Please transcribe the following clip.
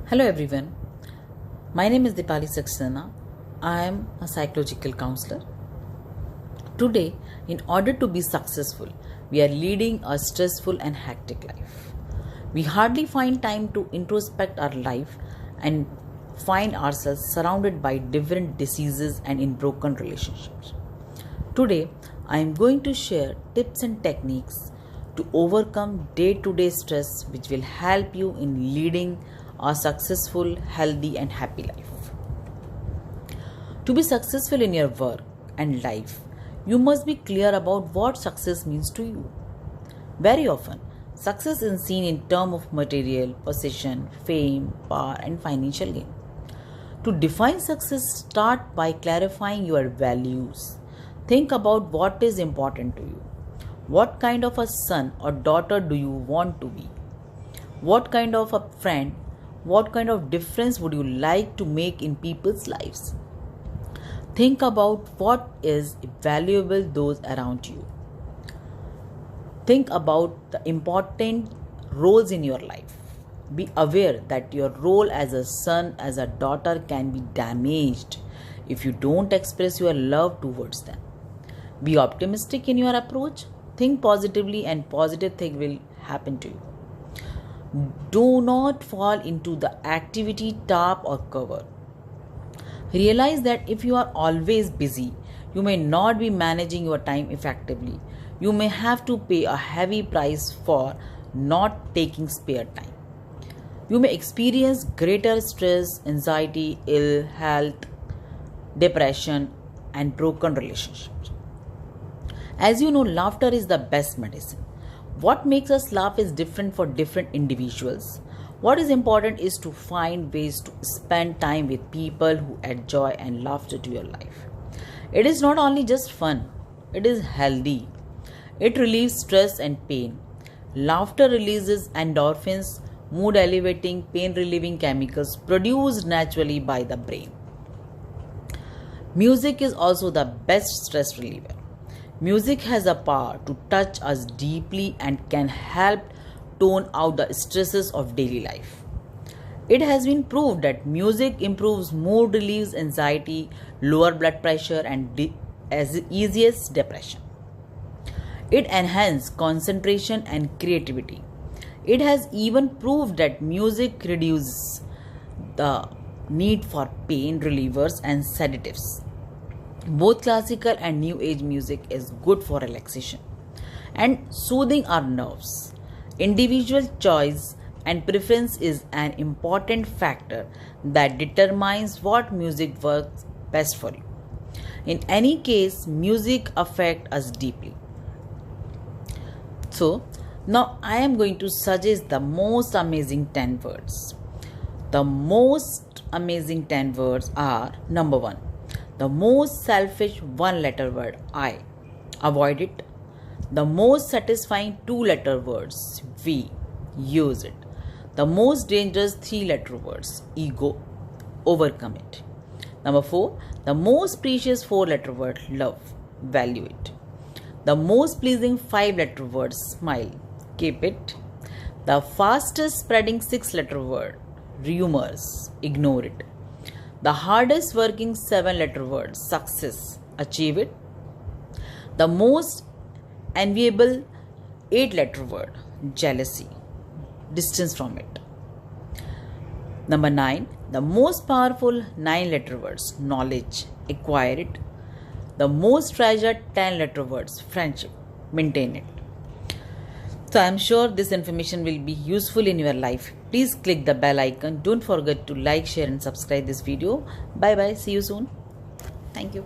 Hello everyone, my name is Dipali Saxena. I am a psychological counselor. Today, in order to be successful, we are leading a stressful and hectic life. We hardly find time to introspect our life and find ourselves surrounded by different diseases and in broken relationships. Today, I am going to share tips and techniques to overcome day-to-day stress which will help you in leading a successful, healthy and happy life. To be successful in your work and life, you must be clear about what success means to you. Very often, success is seen in terms of material, possession, fame, power and financial gain. To define success, start by clarifying your values. Think about what is important to you. What kind of a son or daughter do you want to be? What kind of a friend? What kind of difference would you like to make in people's lives? Think about what is valuable those around you. Think about the important roles in your life. Be aware that your role as a son, as a daughter can be damaged if you don't express your love towards them. Be optimistic in your approach. Think positively and positive things will happen to you. Do not fall into the activity trap or cover. Realize that if you are always busy, you may not be managing your time effectively. You may have to pay a heavy price for not taking spare time. You may experience greater stress, anxiety, ill health, depression, and broken relationships. As you know, laughter is the best medicine. What makes us laugh is different for different individuals. What is important is to find ways to spend time with people who add joy and laughter to your life. It is not only just fun, it is healthy. It relieves stress and pain. Laughter releases endorphins, mood elevating, pain relieving chemicals produced naturally by the brain. Music is also the best stress reliever. Music has a power to touch us deeply and can help tone out the stresses of daily life. It has been proved that music improves mood, relieves anxiety, lower blood pressure and eases depression. It enhances concentration and creativity. It has even proved that music reduces the need for pain relievers and sedatives. Both classical and new age music is good for relaxation and soothing our nerves. Individual choice and preference is an important factor that determines what music works best for you. In any case, music affects us deeply. So, now I am going to suggest the most amazing 10 words. The most amazing 10 words are: number 1. The most selfish one-letter word, I. Avoid it. The most satisfying two-letter words, we. Use it. The most dangerous three-letter words, ego. Overcome it. Number 4. The most precious four-letter word, love. Value it. The most pleasing five-letter word, smile. Keep it. The fastest spreading six-letter word, rumors. Ignore it. The hardest working seven-letter word, success. Achieve it. The most enviable eight-letter word, jealousy. Distance from it. Number 9. The most powerful nine-letter words, knowledge. Acquire it. The most treasured 10-letter words, friendship. Maintain it. So I am sure this information will be useful in your life. Please click the bell icon. Don't forget to like, share and subscribe this video. Bye bye. See you soon. Thank you.